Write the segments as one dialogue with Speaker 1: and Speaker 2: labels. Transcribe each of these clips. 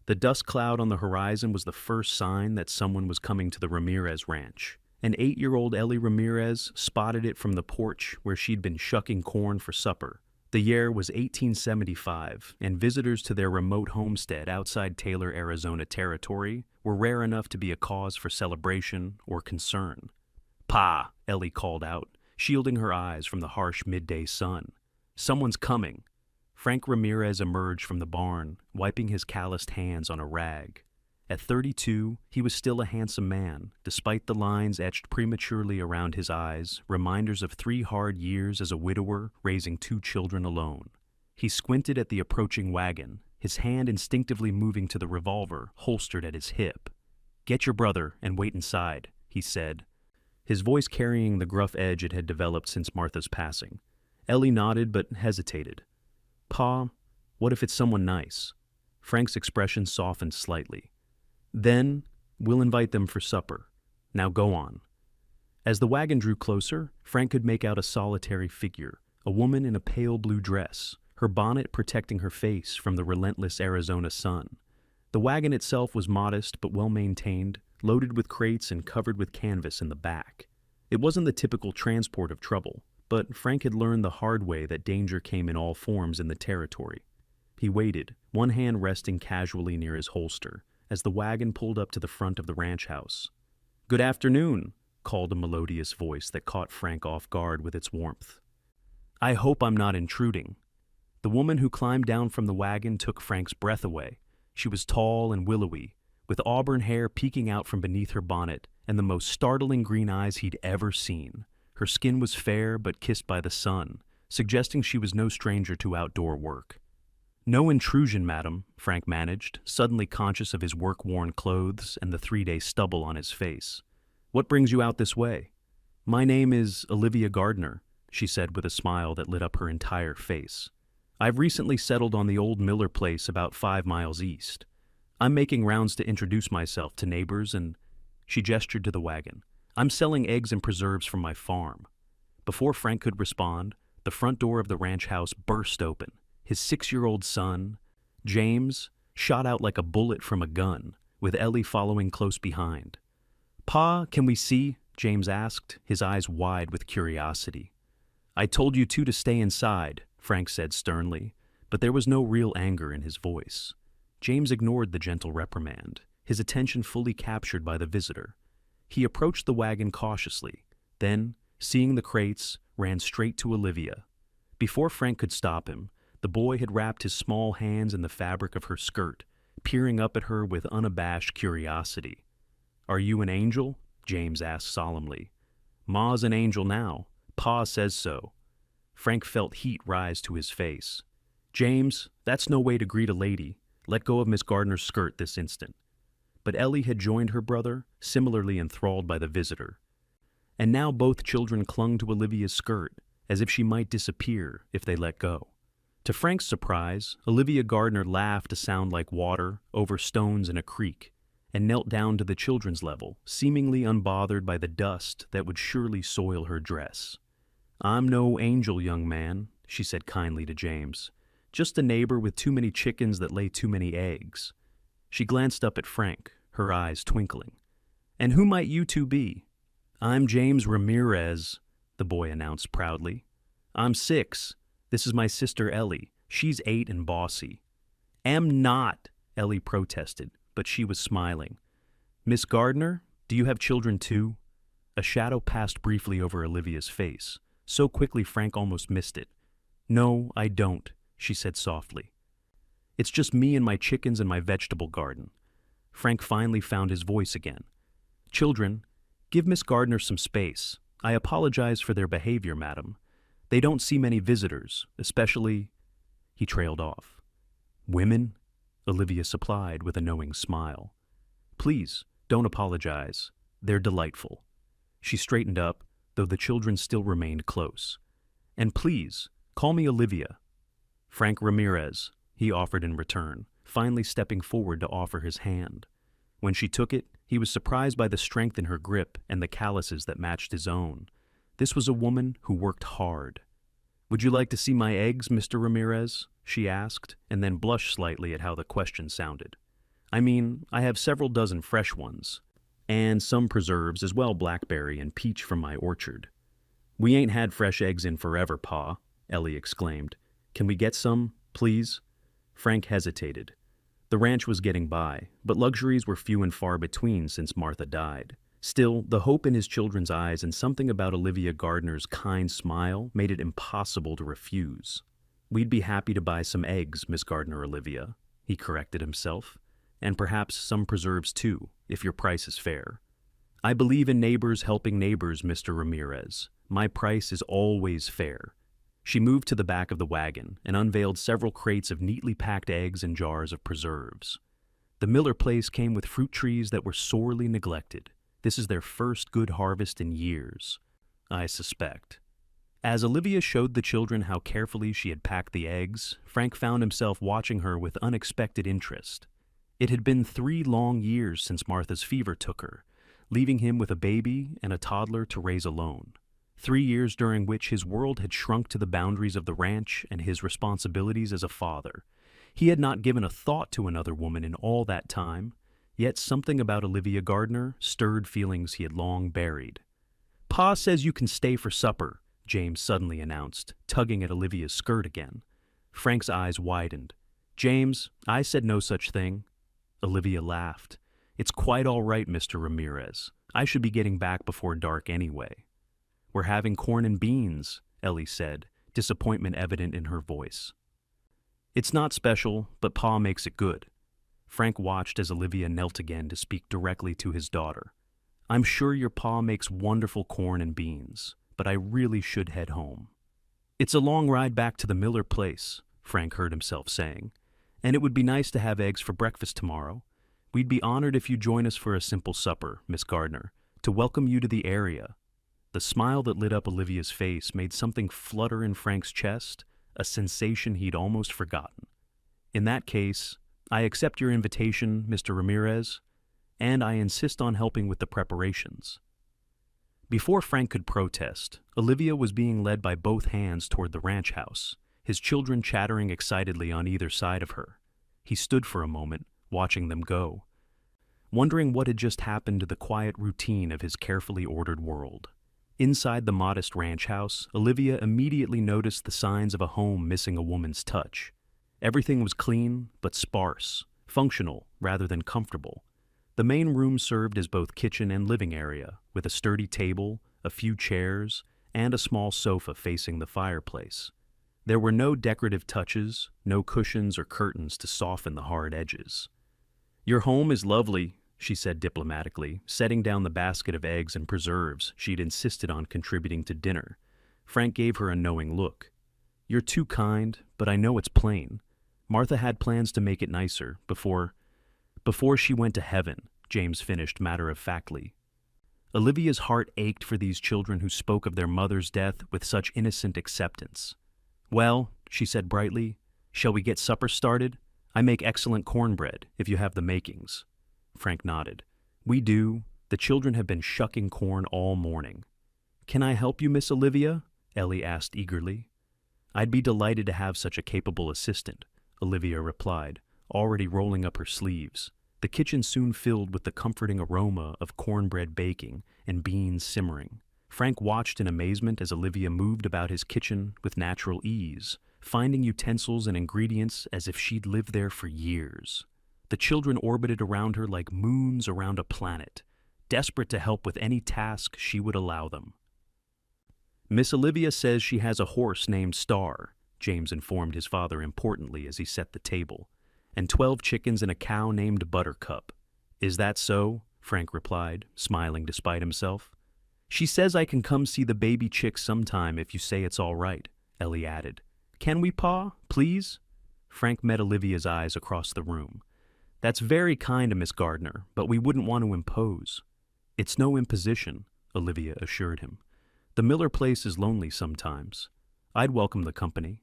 Speaker 1: The dust cloud on the horizon was the first sign that someone was coming to the Ramirez ranch. An 8-year-old Ellie Ramirez spotted it from the porch where she'd been shucking corn for supper. The year was 1875, and visitors to their remote homestead outside Taylor, Arizona territory were rare enough to be a cause for celebration or concern. "Pa," Ellie called out, shielding her eyes from the harsh midday sun. "Someone's coming." Frank Ramirez emerged from the barn, wiping his calloused hands on a rag. At 32, he was still a handsome man, despite the lines etched prematurely around his eyes, reminders of 3 hard years as a widower raising 2 children alone. He squinted at the approaching wagon, his hand instinctively moving to the revolver holstered at his hip. "Get your brother and wait inside," he said, his voice carrying the gruff edge it had developed since Martha's passing. Ellie nodded but hesitated. "Pa, what if it's someone nice?" Frank's expression softened slightly. "Then we'll invite them for supper. Now go on." As the wagon drew closer, Frank could make out a solitary figure, a woman in a pale blue dress, her bonnet protecting her face from the relentless Arizona sun. The wagon itself was modest but well-maintained, loaded with crates and covered with canvas in the back. It wasn't the typical transport of trouble, but Frank had learned the hard way that danger came in all forms in the territory. He waited, one hand resting casually near his holster, as the wagon pulled up to the front of the ranch house. "Good afternoon," called a melodious voice that caught Frank off guard with its warmth. "I hope I'm not intruding." The woman who climbed down from the wagon took Frank's breath away. She was tall and willowy, with auburn hair peeking out from beneath her bonnet and the most startling green eyes he'd ever seen. Her skin was fair but kissed by the sun, suggesting she was no stranger to outdoor work. "No intrusion, madam," Frank managed, suddenly conscious of his work-worn clothes and the 3-day stubble on his face. "What brings you out this way?" "My name is Olivia Gardner," she said with a smile that lit up her entire face. "I've recently settled on the old Miller place about 5 miles east. I'm making rounds to introduce myself to neighbors and—" She gestured to the wagon. "I'm selling eggs and preserves from my farm." Before Frank could respond, the front door of the ranch house burst open. His 6-year-old son, James, shot out like a bullet from a gun, with Ellie following close behind. "Pa, can we see?" James asked, his eyes wide with curiosity. "I told you two to stay inside," Frank said sternly, but there was no real anger in his voice. James ignored the gentle reprimand, his attention fully captured by the visitor. He approached the wagon cautiously, then, seeing the crates, ran straight to Olivia. Before Frank could stop him, the boy had wrapped his small hands in the fabric of her skirt, peering up at her with unabashed curiosity. "Are you an angel?" James asked solemnly. "Ma's an angel now. Pa says so." Frank felt heat rise to his face. "James, that's no way to greet a lady. Let go of Miss Gardner's skirt this instant." But Ellie had joined her brother, similarly enthralled by the visitor. And now both children clung to Olivia's skirt, as if she might disappear if they let go. To Frank's surprise, Olivia Gardner laughed a sound like water over stones in a creek, and knelt down to the children's level, seemingly unbothered by the dust that would surely soil her dress. "I'm no angel, young man," she said kindly to James. "Just a neighbor with too many chickens that lay too many eggs." She glanced up at Frank, her eyes twinkling. "And who might you two be?" "I'm James Ramirez," the boy announced proudly. "I'm 6. This is my sister Ellie. She's 8 and bossy." "Am not," Ellie protested, but she was smiling. "Miss Gardner, do you have children too?" A shadow passed briefly over Olivia's face, so quickly Frank almost missed it. "No, I don't," she said softly. "It's just me and my chickens and my vegetable garden." Frank finally found his voice again. "Children, give Miss Gardner some space. I apologize for their behavior, madam. They don't see many visitors, especially—" He trailed off. "Women?" Olivia supplied with a knowing smile. "Please, don't apologize. They're delightful." She straightened up, though the children still remained close. "And please, call me Olivia." "Frank Ramirez," he offered in return, finally stepping forward to offer his hand. When she took it, he was surprised by the strength in her grip and the calluses that matched his own. This was a woman who worked hard. "Would you like to see my eggs, Mr. Ramirez?" she asked, and then blushed slightly at how the question sounded. I mean, I have several dozen fresh ones, and some preserves as well, blackberry and peach from my orchard. We ain't had fresh eggs in forever, Pa, Ellie exclaimed. Can we get some, please? Frank hesitated. The ranch was getting by, but luxuries were few and far between since Martha died. Still, the hope in his children's eyes and something about Olivia Gardner's kind smile made it impossible to refuse. We'd be happy to buy some eggs, Miss Gardner Olivia, he corrected himself, and perhaps some preserves too, if your price is fair. I believe in neighbors helping neighbors, Mr. Ramirez. My price is always fair. She moved to the back of the wagon and unveiled several crates of neatly packed eggs and jars of preserves. The Miller place came with fruit trees that were sorely neglected. This is their first good harvest in years, I suspect. As Olivia showed the children how carefully she had packed the eggs, Frank found himself watching her with unexpected interest. It had been 3 long years since Martha's fever took her, leaving him with a baby and a toddler to raise alone. 3 years during which his world had shrunk to the boundaries of the ranch and his responsibilities as a father. He had not given a thought to another woman in all that time, yet something about Olivia Gardner stirred feelings he had long buried. Pa says you can stay for supper, James suddenly announced, tugging at Olivia's skirt again. Frank's eyes widened. James, I said no such thing. Olivia laughed. It's quite all right, Mr. Ramirez. I should be getting back before dark anyway. We're having corn and beans, Ellie said, disappointment evident in her voice. It's not special, but Pa makes it good. Frank watched as Olivia knelt again to speak directly to his daughter. I'm sure your pa makes wonderful corn and beans, but I really should head home. It's a long ride back to the Miller place, Frank heard himself saying, and it would be nice to have eggs for breakfast tomorrow. We'd be honored if you join us for a simple supper, Miss Gardner, to welcome you to the area. The smile that lit up Olivia's face made something flutter in Frank's chest, a sensation he'd almost forgotten. In that case, I accept your invitation, Mr. Ramirez, and I insist on helping with the preparations. Before Frank could protest, Olivia was being led by both hands toward the ranch house, his children chattering excitedly on either side of her. He stood for a moment, watching them go, wondering what had just happened to the quiet routine of his carefully ordered world. Inside the modest ranch house, Olivia immediately noticed the signs of a home missing a woman's touch. Everything was clean, but sparse, functional rather than comfortable. The main room served as both kitchen and living area, with a sturdy table, a few chairs, and a small sofa facing the fireplace. There were no decorative touches, no cushions or curtains to soften the hard edges. Your home is lovely, she said diplomatically, setting down the basket of eggs and preserves she'd insisted on contributing to dinner. Frank gave her a knowing look. You're too kind, but I know it's plain. Martha had plans to make it nicer before she went to heaven, James finished matter-of-factly. Olivia's heart ached for these children who spoke of their mother's death with such innocent acceptance. Well, she said brightly, shall we get supper started? I make excellent cornbread, if you have the makings. Frank nodded. We do. The children have been shucking corn all morning. Can I help you, Miss Olivia? Ellie asked eagerly. I'd be delighted to have such a capable assistant, Olivia replied, already rolling up her sleeves. The kitchen soon filled with the comforting aroma of cornbread baking and beans simmering. Frank watched in amazement as Olivia moved about his kitchen with natural ease, finding utensils and ingredients as if she'd lived there for years. The children orbited around her like moons around a planet, desperate to help with any task she would allow them. Miss Olivia says she has a horse named Star, James informed his father importantly as he set the table, and 12 chickens and a cow named Buttercup. Is that so? Frank replied, smiling despite himself. She says I can come see the baby chicks sometime if you say it's all right, Ellie added. Can we, Pa, please? Frank met Olivia's eyes across the room. That's very kind of Miss Gardner, but we wouldn't want to impose. It's no imposition, Olivia assured him. The Miller place is lonely sometimes. I'd welcome the company.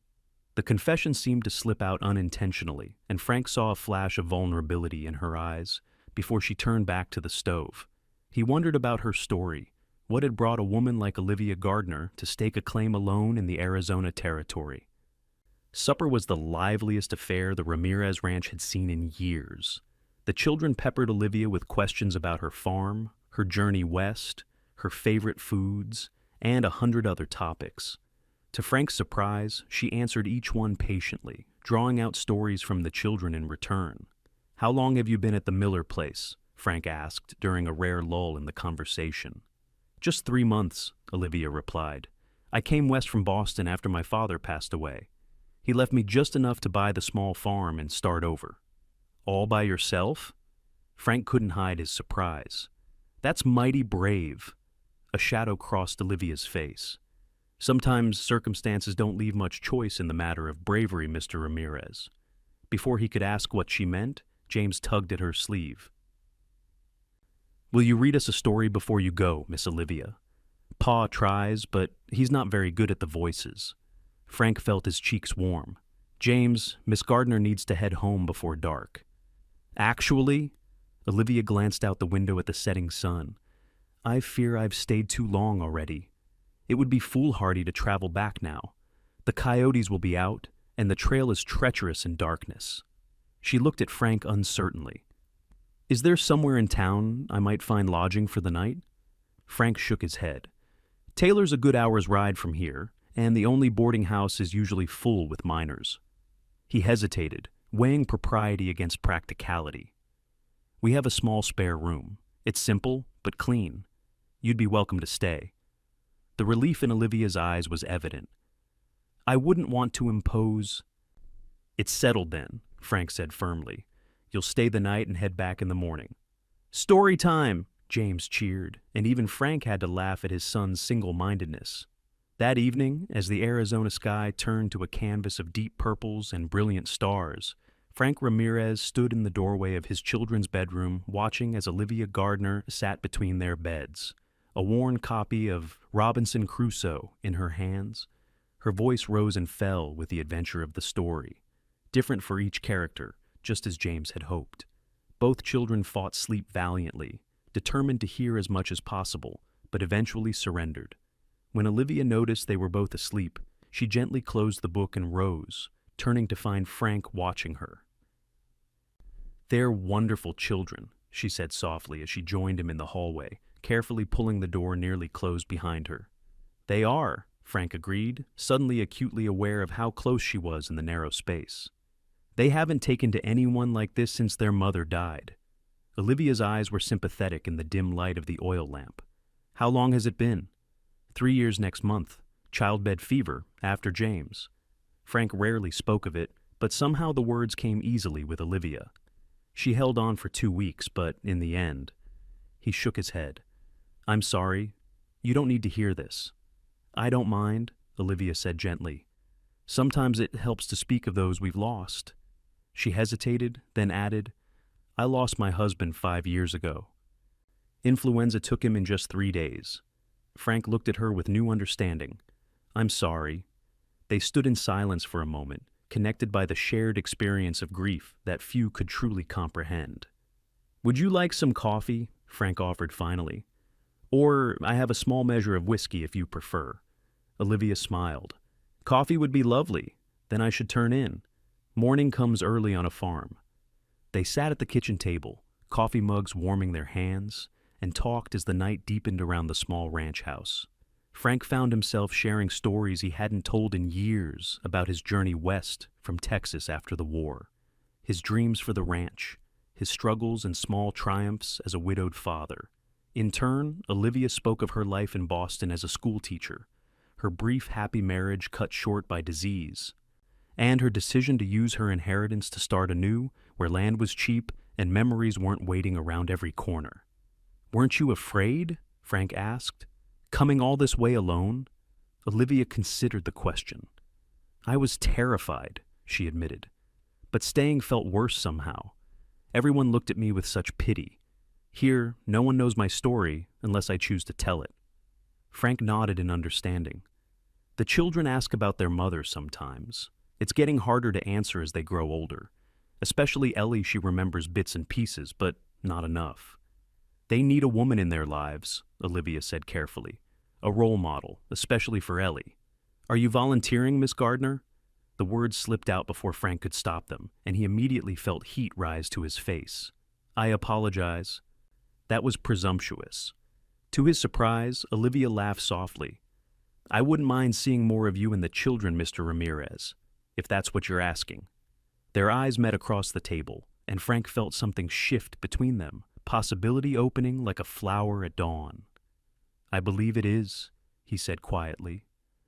Speaker 1: The confession seemed to slip out unintentionally, and Frank saw a flash of vulnerability in her eyes before she turned back to the stove. He wondered about her story. What had brought a woman like Olivia Gardner to stake a claim alone in the Arizona territory? Supper was the liveliest affair the Ramirez Ranch had seen in years. The children peppered Olivia with questions about her farm, her journey west, her favorite foods, and 100 other topics. To Frank's surprise, she answered each one patiently, drawing out stories from the children in return. "How long have you been at the Miller place?" Frank asked during a rare lull in the conversation. "Just 3 months," Olivia replied. "I came west from Boston after my father passed away. He left me just enough to buy the small farm and start over." "All by yourself?" Frank couldn't hide his surprise. "That's mighty brave." A shadow crossed Olivia's face. "Sometimes circumstances don't leave much choice in the matter of bravery, Mr. Ramirez." Before he could ask what she meant, James tugged at her sleeve. "Will you read us a story before you go, Miss Olivia?" Pa tries, but he's not very good at the voices. Frank felt his cheeks warm. "James, Miss Gardner needs to head home before dark." "Actually," Olivia glanced out the window at the setting sun, "I fear I've stayed too long already. It would be foolhardy to travel back now. The coyotes will be out, and the trail is treacherous in darkness." She looked at Frank uncertainly. "Is there somewhere in town I might find lodging for the night?" Frank shook his head. "Taylor's a good hour's ride from here, and the only boarding house is usually full with miners." He hesitated, weighing propriety against practicality. "We have a small spare room. It's simple, but clean. You'd be welcome to stay." The relief in Olivia's eyes was evident. "I wouldn't want to impose—" "It's settled then," Frank said firmly. "You'll stay the night and head back in the morning." "Story time!" James cheered, and even Frank had to laugh at his son's single-mindedness. That evening, as the Arizona sky turned to a canvas of deep purples and brilliant stars, Frank Ramirez stood in the doorway of his children's bedroom, watching as Olivia Gardner sat between their beds, a worn copy of Robinson Crusoe in her hands. Her voice rose and fell with the adventure of the story, different for each character, just as James had hoped. Both children fought sleep valiantly, determined to hear as much as possible, but eventually surrendered. When Olivia noticed they were both asleep, she gently closed the book and rose, turning to find Frank watching her. "They're wonderful children," she said softly as she joined him in the hallway, carefully pulling the door nearly closed behind her. "They are," Frank agreed, suddenly acutely aware of how close she was in the narrow space. "They haven't taken to anyone like this since their mother died." Olivia's eyes were sympathetic in the dim light of the oil lamp. "How long has it been?" 3 years next month. Childbed fever, after James." Frank rarely spoke of it, but somehow the words came easily with Olivia. She held on for 2 weeks, but in the end... He shook his head. "I'm sorry. You don't need to hear this." "I don't mind," Olivia said gently. "Sometimes it helps to speak of those we've lost." She hesitated, then added, "I lost my husband 5 years ago. Influenza took him in just 3 days." Frank looked at her with new understanding. "I'm sorry." They stood in silence for a moment, connected by the shared experience of grief that few could truly comprehend. "Would you like some coffee?" Frank offered finally. "Or I have a small measure of whiskey if you prefer." Olivia smiled. "Coffee would be lovely. Then I should turn in. Morning comes early on a farm." They sat at the kitchen table, coffee mugs warming their hands, and talked as the night deepened around the small ranch house. Frank found himself sharing stories he hadn't told in years about his journey west from Texas after the war, his dreams for the ranch, his struggles and small triumphs as a widowed father. In turn, Olivia spoke of her life in Boston as a schoolteacher, her brief happy marriage cut short by disease, and her decision to use her inheritance to start anew where land was cheap and memories weren't waiting around every corner. "Weren't you afraid?" Frank asked. "Coming all this way alone?" Olivia considered the question. "I was terrified," she admitted. "But staying felt worse somehow. Everyone looked at me with such pity. Here, no one knows my story unless I choose to tell it." Frank nodded in understanding. "The children ask about their mother sometimes. It's getting harder to answer as they grow older. Especially Ellie, she remembers bits and pieces, but not enough. They need a woman in their lives," Olivia said carefully. "A role model, especially for Ellie. Are you volunteering, Miss Gardner?" The words slipped out before Frank could stop them, and he immediately felt heat rise to his face. I apologize. That was presumptuous. To his surprise, Olivia laughed softly. I wouldn't mind seeing more of you and the children, Mr. Ramirez, if that's what you're asking. Their eyes met across the table, and Frank felt something shift between them, possibility opening like a flower at dawn. I believe it is, he said quietly.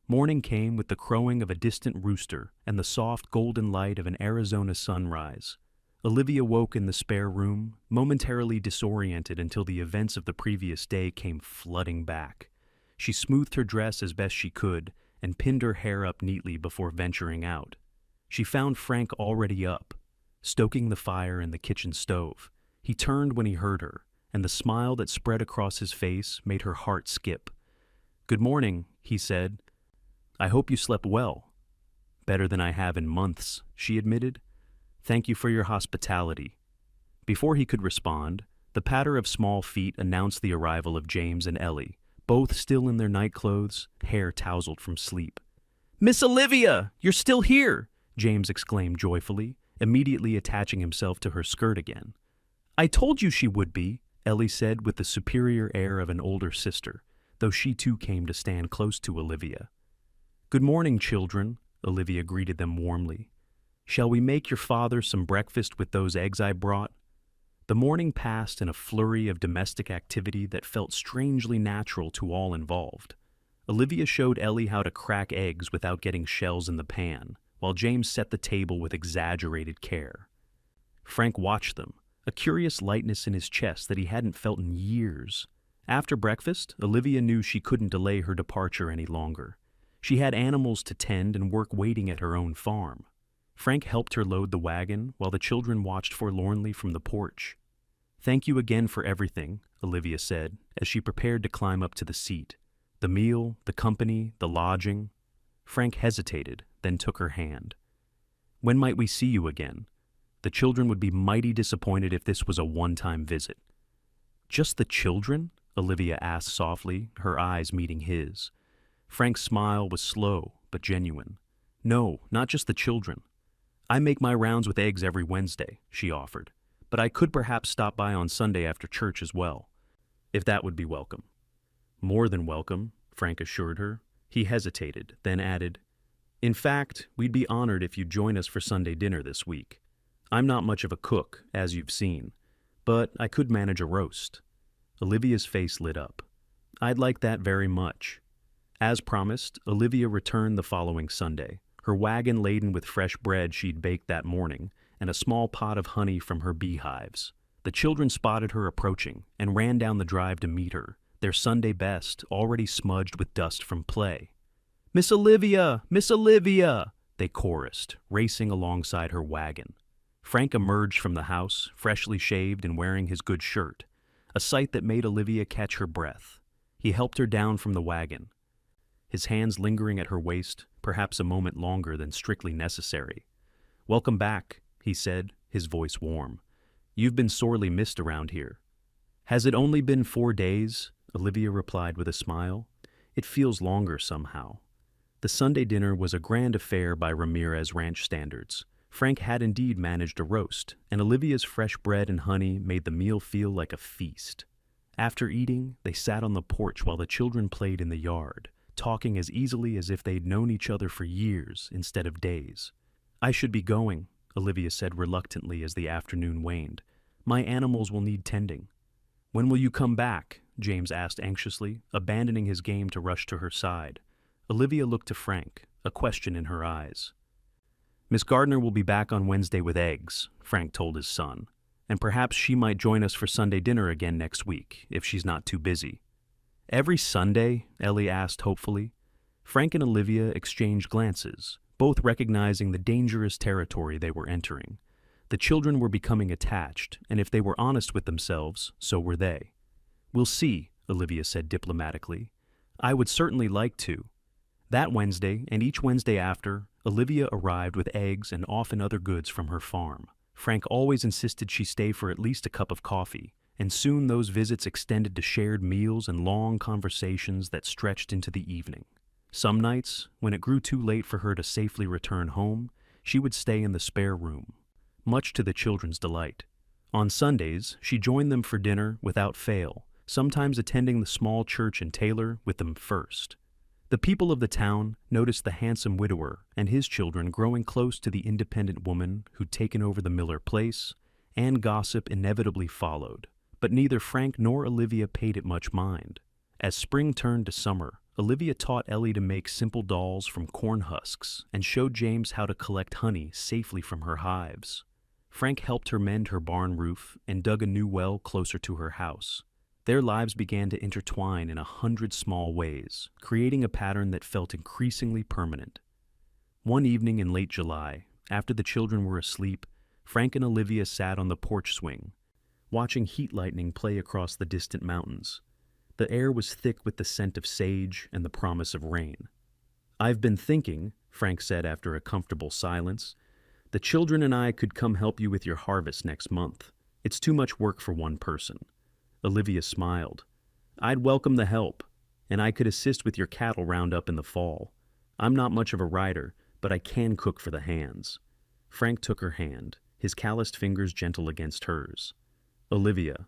Speaker 1: Morning came with the crowing of a distant rooster and the soft golden light of an Arizona sunrise. Olivia woke in the spare room, momentarily disoriented until the events of the previous day came flooding back. She smoothed her dress as best she could and pinned her hair up neatly before venturing out. She found Frank already up, stoking the fire in the kitchen stove. He turned when he heard her, and the smile that spread across his face made her heart skip. Good morning, he said. I hope you slept well. Better than I have in months, she admitted. Thank you for your hospitality. Before he could respond, the patter of small feet announced the arrival of James and Ellie, both still in their nightclothes, hair tousled from sleep. Miss Olivia, you're still here, James exclaimed joyfully, immediately attaching himself to her skirt again. I told you she would be, Ellie said with the superior air of an older sister, though she too came to stand close to Olivia. Good morning, children, Olivia greeted them warmly. Shall we make your father some breakfast with those eggs I brought? The morning passed in a flurry of domestic activity that felt strangely natural to all involved. Olivia showed Ellie how to crack eggs without getting shells in the pan, while James set the table with exaggerated care. Frank watched them, a curious lightness in his chest that he hadn't felt in years. After breakfast, Olivia knew she couldn't delay her departure any longer. She had animals to tend and work waiting at her own farm. Frank helped her load the wagon while the children watched forlornly from the porch. Thank you again for everything, Olivia said, as she prepared to climb up to the seat. The meal, the company, the lodging. Frank hesitated, then took her hand. When might we see you again? The children would be mighty disappointed if this was a one-time visit. Just the children? Olivia asked softly, her eyes meeting his. Frank's smile was slow but genuine. No, not just the children. I make my rounds with eggs every Wednesday, she offered, but I could perhaps stop by on Sunday after church as well, if that would be welcome. More than welcome, Frank assured her. He hesitated, then added, In fact, we'd be honored if you'd join us for Sunday dinner this week. I'm not much of a cook, as you've seen, but I could manage a roast. Olivia's face lit up. I'd like that very much. As promised, Olivia returned the following Sunday, her wagon laden with fresh bread she'd baked that morning, and a small pot of honey from her beehives. The children spotted her approaching and ran down the drive to meet her, their Sunday best already smudged with dust from play. Miss Olivia! Miss Olivia! They chorused, racing alongside her wagon. Frank emerged from the house, freshly shaved and wearing his good shirt, a sight that made Olivia catch her breath. He helped her down from the wagon, his hands lingering at her waist, perhaps a moment longer than strictly necessary. Welcome back, he said, his voice warm. You've been sorely missed around here. Has it only been 4 days? Olivia replied with a smile. It feels longer somehow. The Sunday dinner was a grand affair by Ramirez Ranch standards. Frank had indeed managed a roast, and Olivia's fresh bread and honey made the meal feel like a feast. After eating, they sat on the porch while the children played in the yard, talking as easily as if they'd known each other for years instead of days. I should be going, Olivia said reluctantly as the afternoon waned. My animals will need tending. When will you come back? James asked anxiously, abandoning his game to rush to her side. Olivia looked to Frank, a question in her eyes. Miss Gardner will be back on Wednesday with eggs, Frank told his son, and perhaps she might join us for Sunday dinner again next week, if she's not too busy. Every Sunday? Ellie asked hopefully. Frank and Olivia exchanged glances, both recognizing the dangerous territory they were entering. The children were becoming attached, and if they were honest with themselves, so were they. We'll see, Olivia said diplomatically. I would certainly like to. That Wednesday, and each Wednesday after, Olivia arrived with eggs and often other goods from her farm. Frank always insisted she stay for at least a cup of coffee, and soon those visits extended to shared meals and long conversations that stretched into the evening. Some nights, when it grew too late for her to safely return home, she would stay in the spare room, much to the children's delight. On Sundays, she joined them for dinner without fail, sometimes attending the small church in Taylor with them first. The people of the town noticed the handsome widower and his children growing close to the independent woman who'd taken over the Miller place, and gossip inevitably followed. But neither Frank nor Olivia paid it much mind. As spring turned to summer, Olivia taught Ellie to make simple dolls from corn husks and showed James how to collect honey safely from her hives. Frank helped her mend her barn roof and dug a new well closer to her house. Their lives began to intertwine in 100 small ways, creating a pattern that felt increasingly permanent. One evening in late July, after the children were asleep, Frank and Olivia sat on the porch swing, watching heat lightning play across the distant mountains. The air was thick with the scent of sage and the promise of rain. "I've been thinking," Frank said after a comfortable silence, "the children and I could come help you with your harvest next month. It's too much work for one person." Olivia smiled. "I'd welcome the help, and I could assist with your cattle roundup in the fall. I'm not much of a rider, but I can cook for the hands." Frank took her hand, his calloused fingers gentle against hers. "Olivia,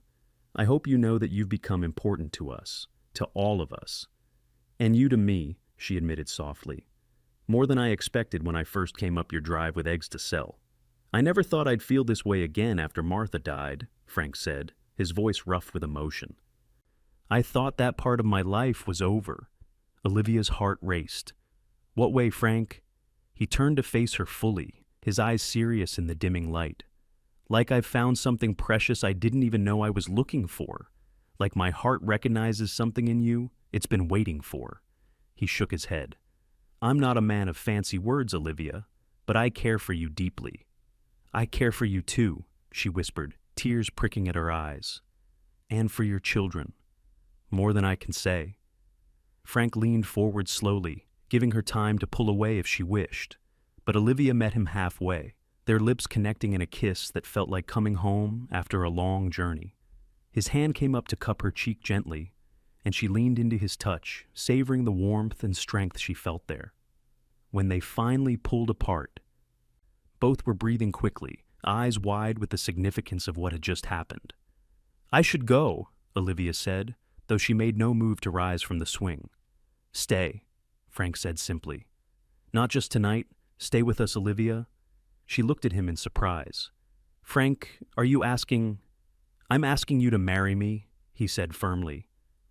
Speaker 1: I hope you know that you've become important to us, to all of us. And you to me," she admitted softly. "More than I expected when I first came up your drive with eggs to sell." "I never thought I'd feel this way again after Martha died," Frank said, his voice rough with emotion. "I thought that part of my life was over." Olivia's heart raced. "What way, Frank?" He turned to face her fully, his eyes serious in the dimming light. "Like I've found something precious I didn't even know I was looking for. Like my heart recognizes something in you it's been waiting for." He shook his head. "I'm not a man of fancy words, Olivia, but I care for you deeply." "I care for you too," she whispered, tears pricking at her eyes. "And for your children. More than I can say." Frank leaned forward slowly, giving her time to pull away if she wished. But Olivia met him halfway, their lips connecting in a kiss that felt like coming home after a long journey. His hand came up to cup her cheek gently, and she leaned into his touch, savoring the warmth and strength she felt there. When they finally pulled apart, both were breathing quickly, eyes wide with the significance of what had just happened. "I should go," Olivia said, though she made no move to rise from the swing. "Stay," Frank said simply. "Not just tonight. Stay with us, Olivia." She looked at him in surprise. "Frank, are you asking—" "I'm asking you to marry me," he said firmly.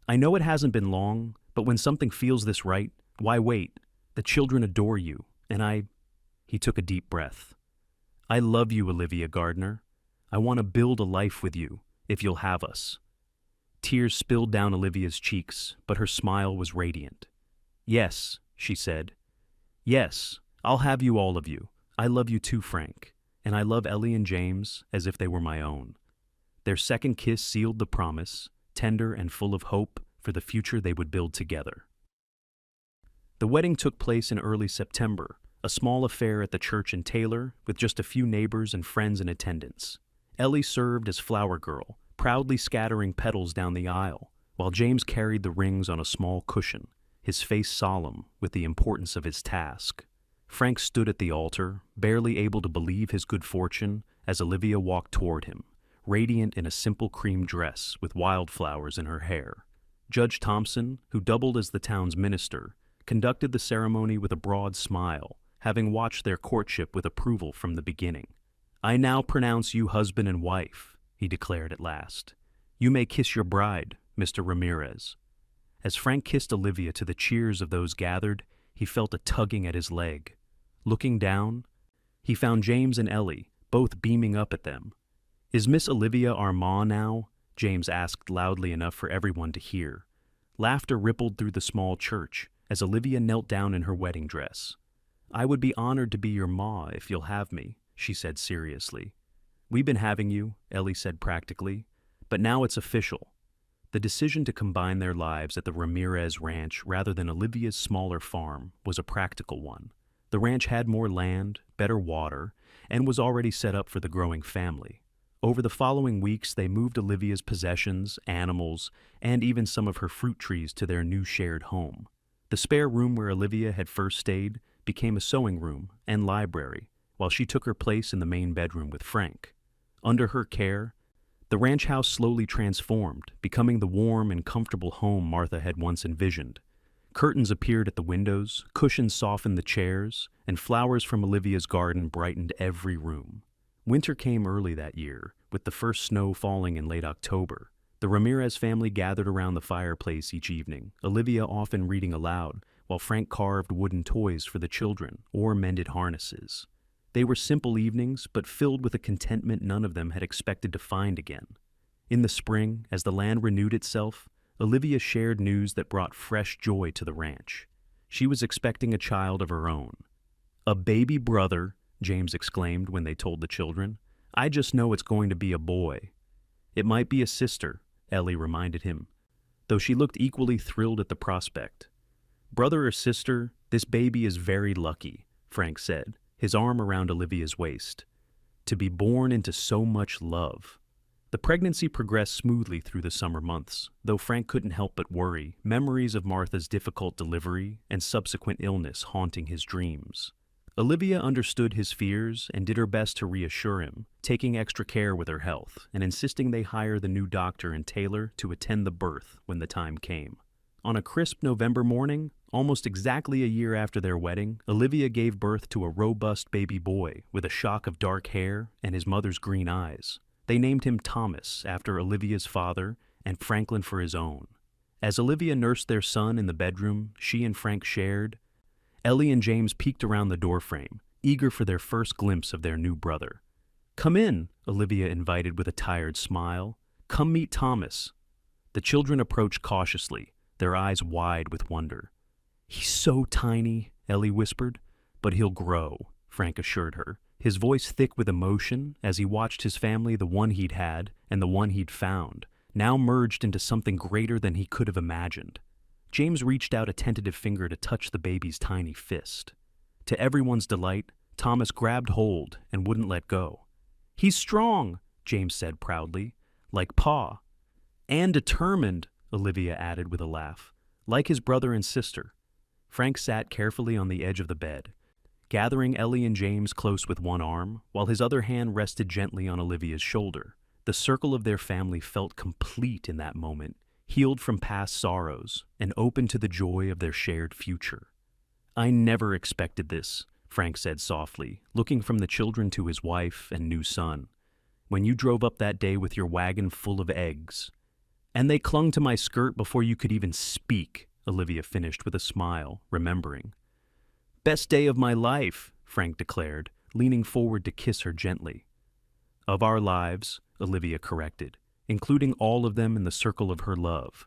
Speaker 1: "I know it hasn't been long, but when something feels this right, why wait? The children adore you, and I—" He took a deep breath. "I love you, Olivia Gardner. I want to build a life with you, if you'll have us." Tears spilled down Olivia's cheeks, but her smile was radiant. "Yes," she said. "Yes, I'll have you, all of you. I love you too, Frank, and I love Ellie and James as if they were my own." Their second kiss sealed the promise, tender and full of hope for the future they would build together. The wedding took place in early September, a small affair at the church in Taylor with just a few neighbors and friends in attendance. Ellie served as flower girl, proudly scattering petals down the aisle, while James carried the rings on a small cushion, his face solemn with the importance of his task. Frank stood at the altar, barely able to believe his good fortune as Olivia walked toward him, radiant in a simple cream dress with wildflowers in her hair. Judge Thompson, who doubled as the town's minister, conducted the ceremony with a broad smile, having watched their courtship with approval from the beginning. "I now pronounce you husband and wife," he declared at last. "You may kiss your bride, Mr. Ramirez." As Frank kissed Olivia to the cheers of those gathered, he felt a tugging at his leg. Looking down, he found James and Ellie, both beaming up at them. "Is Miss Olivia our ma now?" James asked loudly enough for everyone to hear. Laughter rippled through the small church as Olivia knelt down in her wedding dress. "I would be honored to be your ma if you'll have me," she said seriously. "We've been having you," Ellie said practically, "but now it's official." The decision to combine their lives at the Ramirez Ranch rather than Olivia's smaller farm was a practical one. The ranch had more land, better water, and was already set up for the growing family. Over the following weeks, they moved Olivia's possessions, animals, and even some of her fruit trees to their new shared home. The spare room where Olivia had first stayed became a sewing room and library, while she took her place in the main bedroom with Frank. Under her care, The ranch house slowly transformed, becoming the warm and comfortable home Martha had once envisioned. Curtains appeared at the windows, cushions softened the chairs, and flowers from Olivia's garden brightened every room. Winter came early that year, with the first snow falling in late October. The Ramirez family gathered around the fireplace each evening, Olivia often reading aloud, while Frank carved wooden toys for the children or mended harnesses. They were simple evenings, but filled with a contentment none of them had expected to find again. In the spring, as the land renewed itself, Olivia shared news that brought fresh joy to the ranch. She was expecting a child of her own. "A baby brother," James exclaimed when they told the children. "I just know it's going to be a boy." "It might be a sister," Ellie reminded him, though she looked equally thrilled at the prospect. "Brother or sister, this baby is very lucky," Frank said, his arm around Olivia's waist. "To be born into so much love." The pregnancy progressed smoothly through the summer months, though Frank couldn't help but worry, memories of Martha's difficult delivery and subsequent illness haunting his dreams. Olivia understood his fears and did her best to reassure him, taking extra care with her health and insisting they hire the new doctor and tailor to attend the birth when the time came. On a crisp November morning, almost exactly a year after their wedding, Olivia gave birth to a robust baby boy with a shock of dark hair and his mother's green eyes. They named him Thomas after Olivia's father and Franklin for his own. As Olivia nursed their son in the bedroom she and Frank shared, Ellie and James peeked around the doorframe, eager for their first glimpse of their new brother. "Come in," Olivia invited with a tired smile. "Come meet Thomas." The children approached cautiously, their eyes wide with wonder. "He's so tiny," Ellie whispered. "But he'll grow," Frank assured her, his voice thick with emotion as he watched his family, the one he'd had and the one he'd found, now merged into something greater than he could have imagined. James reached out a tentative finger to touch the baby's tiny fist. To everyone's delight, Thomas grabbed hold and wouldn't let go. "He's strong," James said proudly, "like Pa." "And determined," Olivia added with a laugh, "like his brother and sister." Frank sat carefully on the edge of the bed, gathering Ellie and James close with one arm, while his other hand rested gently on Olivia's shoulder. The circle of their family felt complete in that moment, healed from past sorrows and open to the joy of their shared future. "I never expected this," Frank said softly, looking from the children to his wife and new son. "When you drove up that day with your wagon full of eggs." "And they clung to my skirt before you could even speak," Olivia finished with a smile, remembering. "Best day of my life," Frank declared, leaning forward to kiss her gently. "Of our lives," Olivia corrected, including all of them in the circle of her love.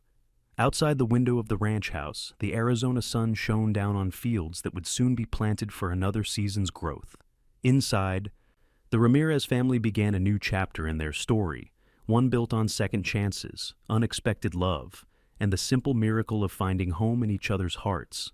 Speaker 1: Outside the window of the ranch house, the Arizona sun shone down on fields that would soon be planted for another season's growth. Inside, the Ramirez family began a new chapter in their story, one built on second chances, unexpected love, and the simple miracle of finding home in each other's hearts.